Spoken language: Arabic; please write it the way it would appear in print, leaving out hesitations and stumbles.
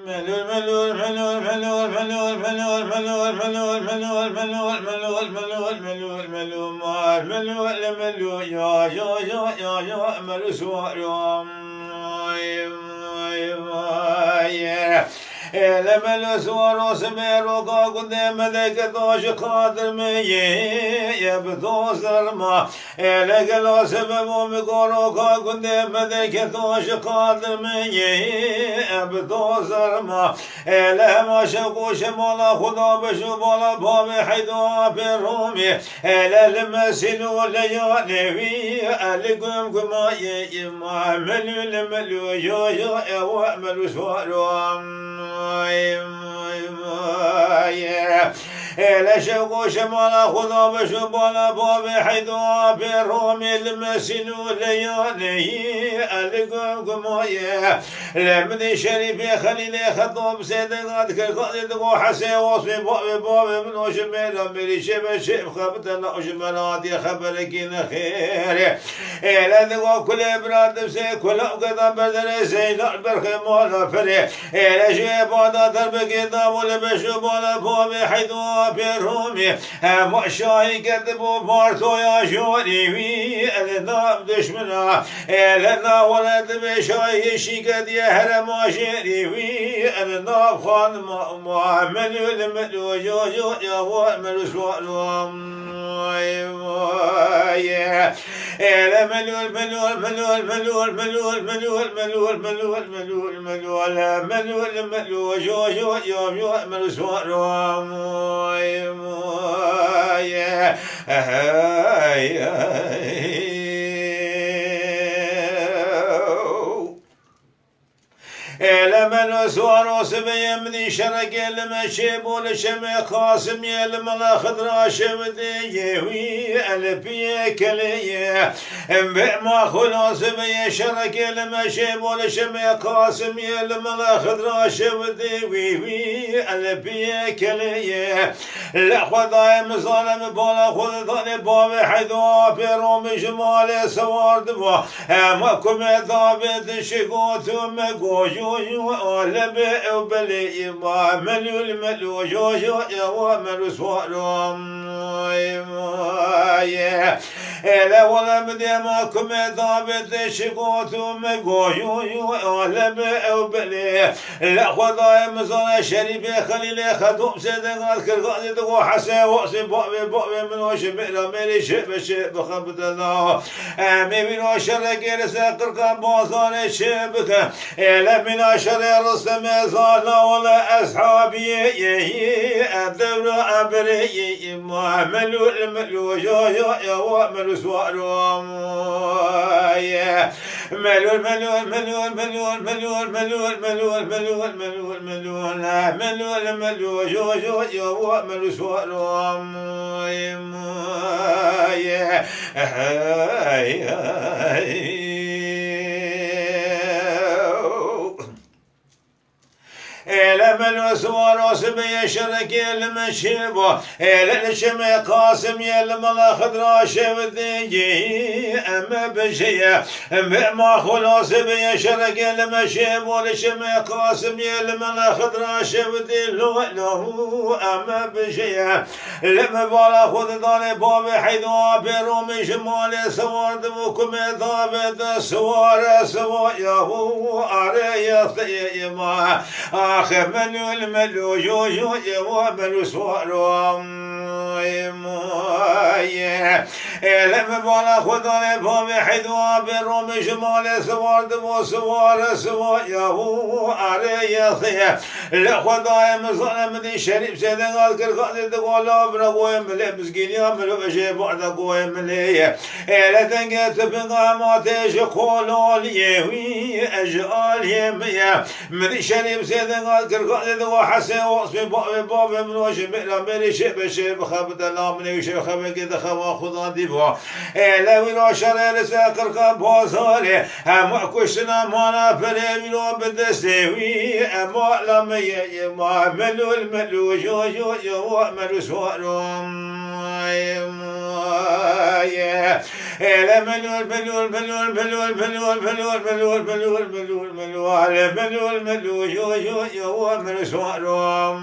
ملول ملول ملول ملول ملول ملول ملول ملول ملول ملول ملول ملول ملول ملول مال ملول ملول يا ملول سوار لما السوار سميرو قدام ذاك دوش قادر مي يبدوس الما لقلو سبب مقورو قدام ذاك دوش قادر مي يبدوس الما لما شقو شمالا خدا بشو بالا بابي حيدو بالرومي للمسلو ليالي لقم كما يما ملو ملو يا وامل سوارو لا شوق شمال خذا بشبال باب حيدوا بالرومي المسنو ليالي القم قمايا لمن شريف خليل خطوب سيدنا كالقائد وحسي وصفي باب من وشمال ملي شب شب خبت الله وشمالات خبرك خير لا ذو كل براد سي كل قدام بدر سي برخ مال فري لا شيء بعد دربك داول بشبال باب حيدوا بالرومي مشاي كذبوا بارتو يا جوري الناب دشمنا لنا ولد بشاي شيكد يا هرم شريوي الناب خان معمل الملو يا وامل سوالهم ملول ملول ملول ملول ملول ملول ملول ملول ملول ملول ملول ملول يا ملول سوالهم لمن سوارو سبي من شرق لما شيبول شمي قاسم يلملا خضرا شمدي يوي البي كلي بما خلاص بي شرق لما شيبول شمي قاسم يلملا خضرا شمدي وي البي كلي لا خداي مظالم بالا خد ظل باب حيدو بروم جمال سوار دوا ما كم ضابط شقوت مقوجو لبي وبلي ما ملول ملو يا ومل سوارم لا ولا بدي ما كم ضابط شقوت مقوجو لبي وبلي لا خداي مظالم شريف خليل خدوم سيدنا الكرغاني وحسن وقسم بقبي من وشبه ميري شب خبط الله مي من وشر جلس قرقان بوصان شبك لا من شر رسم زال ولا أصحابي الدور أبري معمل الملو يا ومل سوارهم ملول ملول ملول ملول ملول ملول ملول ملول ملول ملول ملول ملول يا ومل سوارهم لمن سوار سبي شرك المشيبه للشمي قاسم يلملا خضرا شبدي اما بشيء ما خلاص بي شرك المشيبه للشمي قاسم يلملا خضرا شبدي لو اما بشيء لما بالا خذ ضال باب حيدوا بروم شمال سوار دمكم ضابط سوار سوايا اري ما آخر ملول ملو يا ومل سوارم لما بالا خدا باب حدوا بالروم شمال سوار دمو سوار سوايا اري لا خدا مظلم دي شريف سيدنا قال كرقاد تقول ابن ابوي ملبس قيام ملو بشي بعد ابوي ملي لا تنقت بقامات شقولوا لي اجال يميا من شريف سيدنا قال كرقاد تقول حسن وصفي باب من وشمل ملي شب شب خبط الله من وش خبط كده خوا خدا ديبا لا ويرا شر سكر كبازاري هم كشنا مانا فريمينو بدستوي اما لما ما ملول ملو شو شو شو ملو سوارم لا ملول ملول ملول ملول ملول ملول ملول ملول ملول ملول ملول ملو شو شو شو ملو سوارم